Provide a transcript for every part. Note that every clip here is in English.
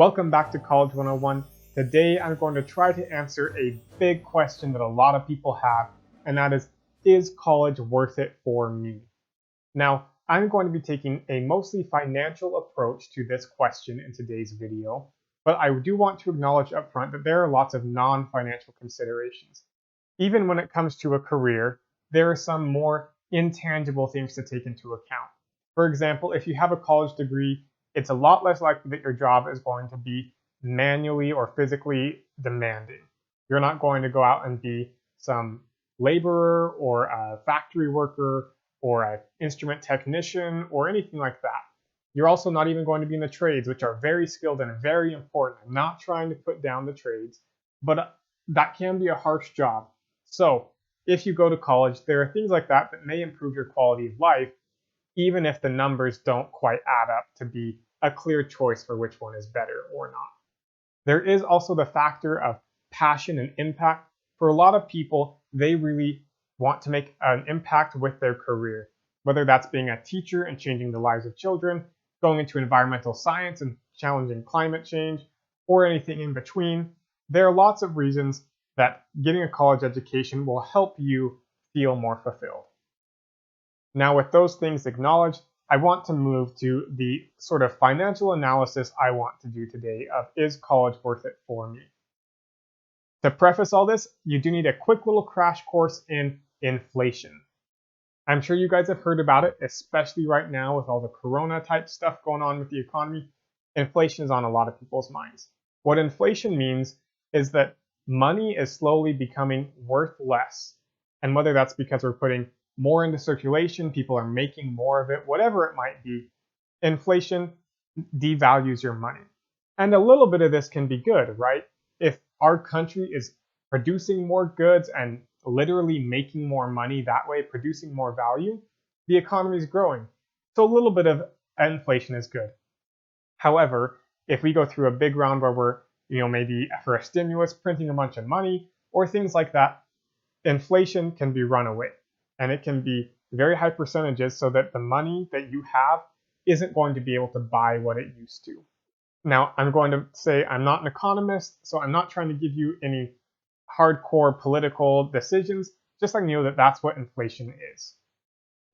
Welcome back to College 101. Today I'm going to try to answer a big question that a lot of people have, and that is college worth it for me? Now, I'm going to be taking a mostly financial approach to this question in today's video, but I do want to acknowledge up front that there are lots of non-financial considerations. Even when it comes to a career, there are some more intangible things to take into account. For example, if you have a college degree, it's a lot less likely that your job is going to be manually or physically demanding. You're not going to go out and be some laborer or a factory worker or an instrument technician or anything like that. You're also not even going to be in the trades, which are very skilled and very important. I'm not trying to put down the trades, but that can be a harsh job. So if you go to college, there are things like that that may improve your quality of life, even if the numbers don't quite add up to be a clear choice for which one is better or not. There is also the factor of passion and impact. For a lot of people, they really want to make an impact with their career, whether that's being a teacher and changing the lives of children, going into environmental science and challenging climate change, or anything in between. There are lots of reasons that getting a college education will help you feel more fulfilled. Now, with those things acknowledged, I want to move to the sort of financial analysis I want to do today of is college worth it for me? To preface all this, you do need a quick little crash course in inflation. I'm sure you guys have heard about it, especially right now with all the corona type stuff going on with the economy. Inflation is on a lot of people's minds. What inflation means is that money is slowly becoming worth less. And whether that's because we're putting more into circulation, people are making more of it, whatever it might be, inflation devalues your money. And a little bit of this can be good, right? If our country is producing more goods and literally making more money that way, producing more value, the economy is growing. So a little bit of inflation is good. However, if we go through a big round where we're, maybe for a stimulus, printing a bunch of money or things like that, inflation can be runaway. And it can be very high percentages so that the money that you have isn't going to be able to buy what it used to. Now, I'm going to say I'm not an economist, so I'm not trying to give you any hardcore political decisions, just letting you know that that's what inflation is.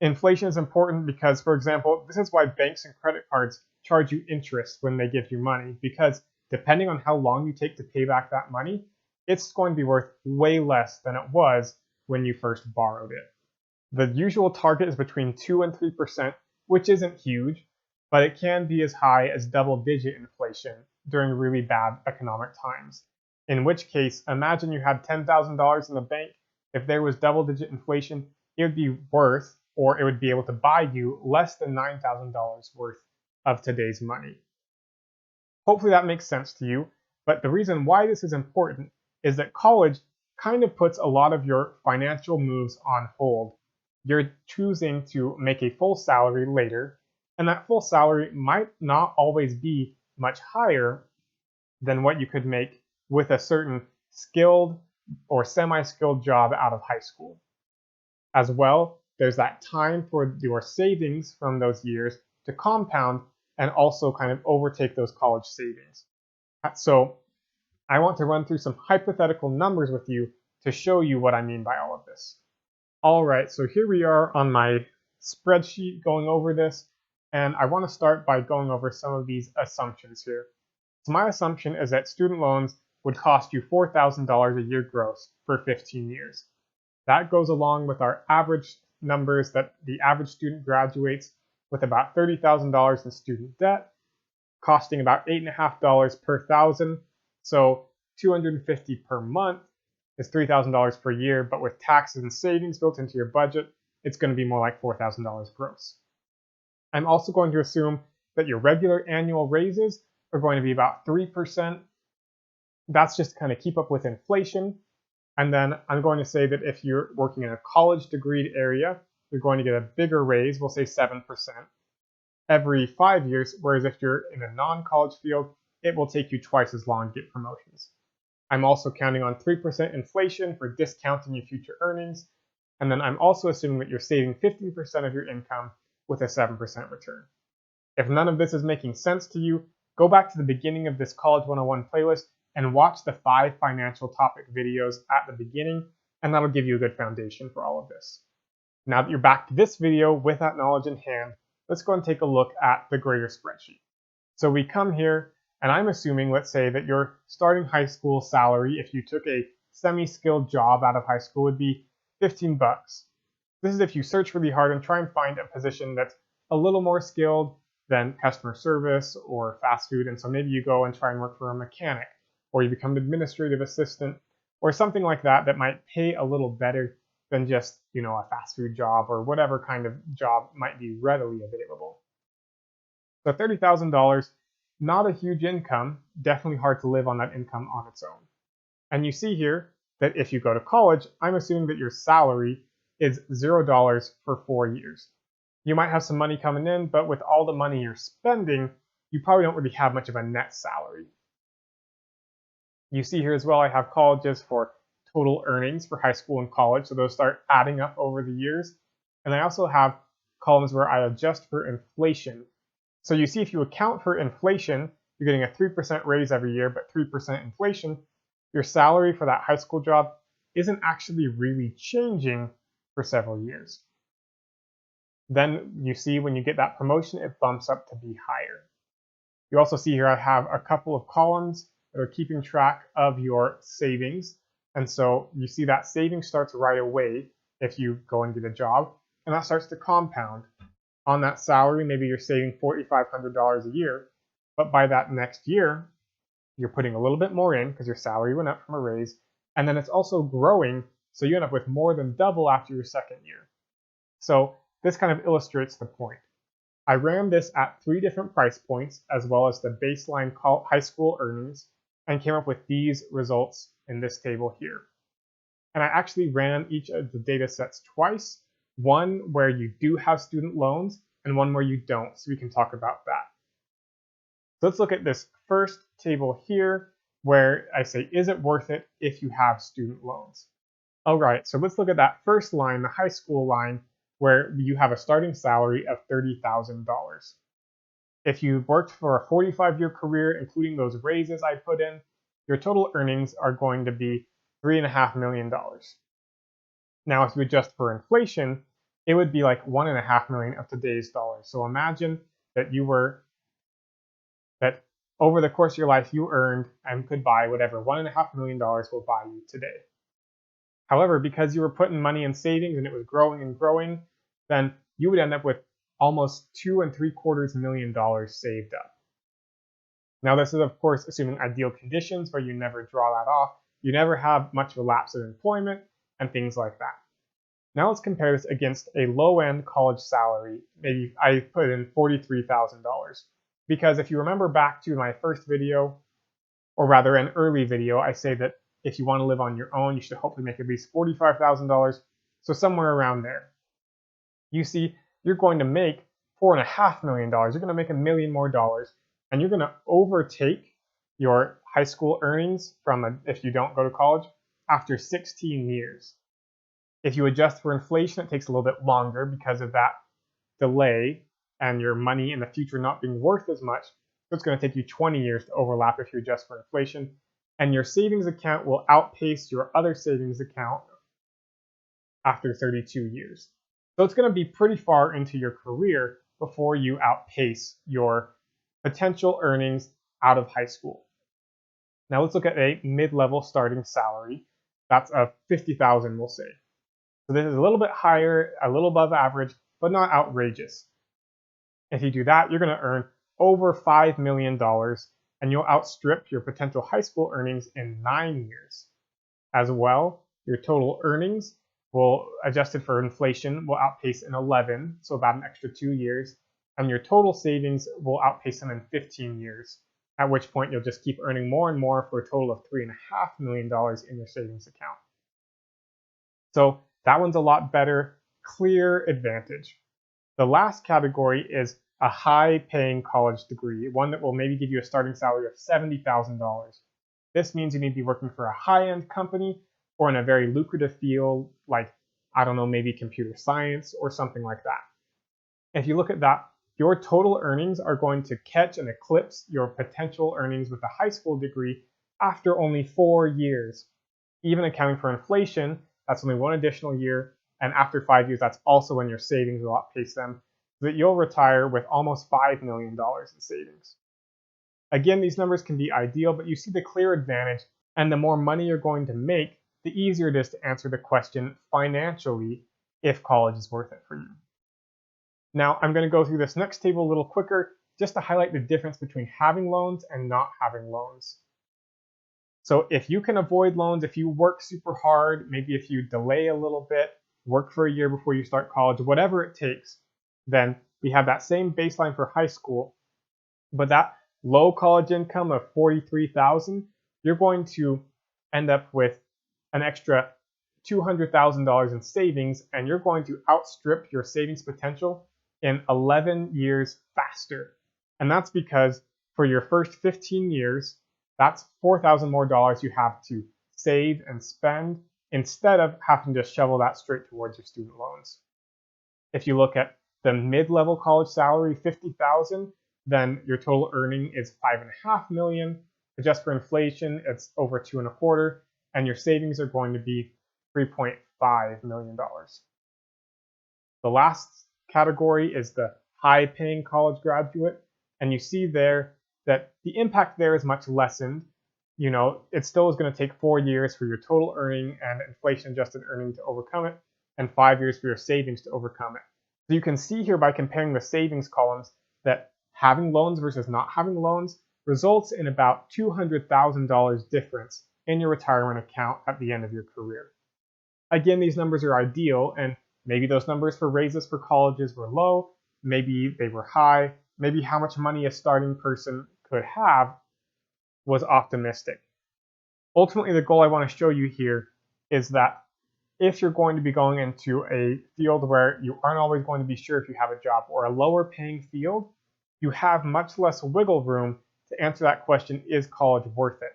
Inflation is important because, for example, this is why banks and credit cards charge you interest when they give you money, because depending on how long you take to pay back that money, it's going to be worth way less than it was when you first borrowed it. The usual target is between 2 and 3%, which isn't huge, but it can be as high as double-digit inflation during really bad economic times. In which case, imagine you had $10,000 in the bank. If there was double-digit inflation, it would be worth, or it would be able to buy you less than $9,000 worth of today's money. Hopefully that makes sense to you, but the reason why this is important is that college kind of puts a lot of your financial moves on hold. You're choosing to make a full salary later, and that full salary might not always be much higher than what you could make with a certain skilled or semi-skilled job out of high school. As well, there's that time for your savings from those years to compound and also kind of overtake those college savings. So I want to run through some hypothetical numbers with you to show you what I mean by all of this. All right, so here we are on my spreadsheet going over this, and I want to start by going over some of these assumptions here. So my assumption is that student loans would cost you $4,000 a year gross for 15 years. That goes along with our average numbers that the average student graduates with about $30,000 in student debt, costing about $8.50 per thousand, so $250 per month is $3,000 per year, but with taxes and savings built into your budget, it's going to be more like $4,000 gross. I'm also going to assume that your regular annual raises are going to be about 3%. That's just to kind of keep up with inflation. And then I'm going to say that if you're working in a college degreed area, you're going to get a bigger raise, we'll say 7%, every 5 years, whereas if you're in a non-college field, it will take you twice as long to get promotions. I'm also counting on 3% inflation for discounting your future earnings. And then I'm also assuming that you're saving 15% of your income with a 7% return. If none of this is making sense to you, go back to the beginning of this College 101 playlist and watch the 5 financial topic videos at the beginning, and that'll give you a good foundation for all of this. Now that you're back to this video with that knowledge in hand, let's go and take a look at the greater spreadsheet. So we come here, and I'm assuming, let's say, that your starting high school salary, if you took a semi-skilled job out of high school, would be 15 bucks. This is if you search really hard and try and find a position that's a little more skilled than customer service or fast food, and so maybe you go and try and work for a mechanic, or you become an administrative assistant, or something like that that might pay a little better than just, a fast food job or whatever kind of job might be readily available. So $30,000, not a huge income, definitely hard to live on that income on its own. And you see here that if you go to college, I'm assuming that your salary is $0 for 4 years. You might have some money coming in, but with all the money you're spending, you probably don't really have much of a net salary. You see here as well, I have colleges for total earnings for high school and college, so those start adding up over the years. And I also have columns where I adjust for inflation. So you see if you account for inflation, you're getting a 3% raise every year, but 3% inflation, your salary for that high school job isn't actually really changing for several years. Then you see when you get that promotion, it bumps up to be higher. You also see here I have a couple of columns that are keeping track of your savings. And so you see that savings starts right away if you go and get a job, and that starts to compound. On that salary, maybe you're saving $4,500 a year, but by that next year, you're putting a little bit more in because your salary went up from a raise, and then it's also growing, so you end up with more than double after your second year. So this kind of illustrates the point. I ran this at 3 different price points as well as the baseline high school earnings and came up with these results in this table here. And I actually ran each of the data sets twice, one where you do have student loans and one where you don't, so we can talk about that. So let's look at this first table here where I say, is it worth it if you have student loans? All right, so let's look at that first line, the high school line, where you have a starting salary of $30,000. If you worked for a 45-year career, including those raises I put in, your total earnings are going to be $3.5 million. Now, if you adjust for inflation, it would be like $1.5 million of today's dollars. So imagine that that over the course of your life you earned and could buy whatever $1.5 million will buy you today. However, because you were putting money in savings and it was growing and growing, then you would end up with almost $2.75 million saved up. Now, this is, of course, assuming ideal conditions where you never draw that off, you never have much of a lapse of employment, and things like that. Now let's compare this against a low-end college salary. Maybe I put in $43,000. Because if you remember back to my first video, or rather an early video, I say that if you want to live on your own, you should hopefully make at least $45,000, so somewhere around there. You see, you're going to make $4.5 million. You're going to make $1 million more, and you're going to overtake your high school earnings if you don't go to college after 16 years. If you adjust for inflation, it takes a little bit longer because of that delay and your money in the future not being worth as much. So it's going to take you 20 years to overlap if you adjust for inflation. And your savings account will outpace your other savings account after 32 years. So it's going to be pretty far into your career before you outpace your potential earnings out of high school. Now let's look at a mid-level starting salary. That's of $50,000, we'll say. So this is a little bit higher, a little above average, but not outrageous. If you do that, you're going to earn over $5 million, and you'll outstrip your potential high school earnings in 9 years. As well, your total earnings will, adjusted for inflation, will outpace in 11, so about an extra 2 years, and your total savings will outpace them in 15 years, at which point you'll just keep earning more and more for a total of $3.5 million in your savings account. So that one's a lot better, clear advantage. The last category is a high-paying college degree, one that will maybe give you a starting salary of $70,000. This means you need to be working for a high-end company or in a very lucrative field like, I don't know, maybe computer science or something like that. If you look at that your total earnings are going to catch and eclipse your potential earnings with a high school degree after only 4 years. Even accounting for inflation, that's only one additional year, and after 5 years, that's also when your savings will outpace them, so that you'll retire with almost $5 million in savings. Again, these numbers can be ideal, but you see the clear advantage, and the more money you're going to make, the easier it is to answer the question financially if college is worth it for you. Now, I'm going to go through this next table a little quicker just to highlight the difference between having loans and not having loans. So if you can avoid loans, if you work super hard, maybe if you delay a little bit, work for a year before you start college, whatever it takes, then we have that same baseline for high school, but that low college income of $43,000, you're going to end up with an extra $200,000 in savings, and you're going to outstrip your savings potential in 11 years faster. And that's because for your first 15 years, that's $4,000 more dollars you have to save and spend instead of having to shovel that straight towards your student loans. If you look at the mid-level college salary, $50,000, then your total earning is $5.5 million. Adjust for inflation, it's over $2.25, and your savings are going to be $3.5 million. The last category is the high-paying college graduate, and you see there that the impact there is much lessened. You know, it still is going to take 4 years for your total earning and inflation-adjusted earning to overcome it, and 5 years for your savings to overcome it. So you can see here by comparing the savings columns that having loans versus not having loans results in about $200,000 difference in your retirement account at the end of your career. Again, these numbers are ideal, and maybe those numbers for raises for colleges were low, maybe they were high, maybe how much money a starting person could have was optimistic. Ultimately, the goal I want to show you here is that if you're going to be going into a field where you aren't always going to be sure if you have a job, or a lower paying field, you have much less wiggle room to answer that question, is college worth it?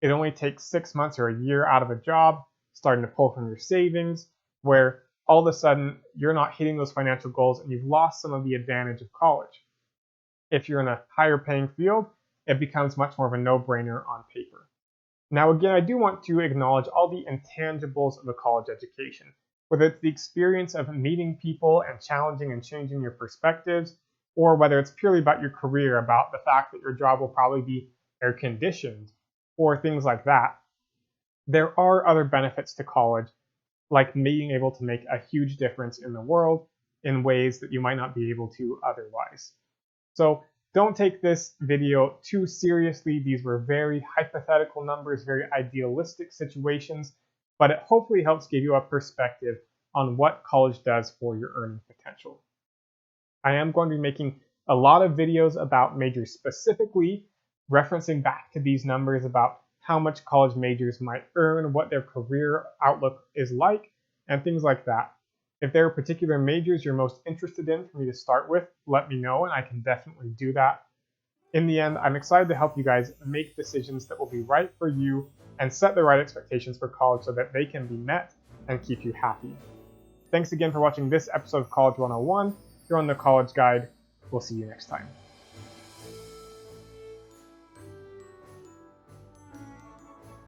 It only takes 6 months or a year out of a job, starting to pull from your savings, where all of a sudden you're not hitting those financial goals and you've lost some of the advantage of college. If you're in a higher paying field, it becomes much more of a no-brainer on paper. Now again, I do want to acknowledge all the intangibles of a college education, whether it's the experience of meeting people and challenging and changing your perspectives, or whether it's purely about your career, about the fact that your job will probably be air-conditioned, or things like that. There are other benefits to college, like being able to make a huge difference in the world in ways that you might not be able to otherwise. So don't take this video too seriously. These were very hypothetical numbers, very idealistic situations, but it hopefully helps give you a perspective on what college does for your earning potential. I am going to be making a lot of videos about majors specifically, referencing back to these numbers about how much college majors might earn, what their career outlook is like, and things like that. If there are particular majors you're most interested in for me to start with, let me know and I can definitely do that. In the end, I'm excited to help you guys make decisions that will be right for you and set the right expectations for college so that they can be met and keep you happy. Thanks again for watching this episode of College 101 here on the College Guide. We'll see you next time.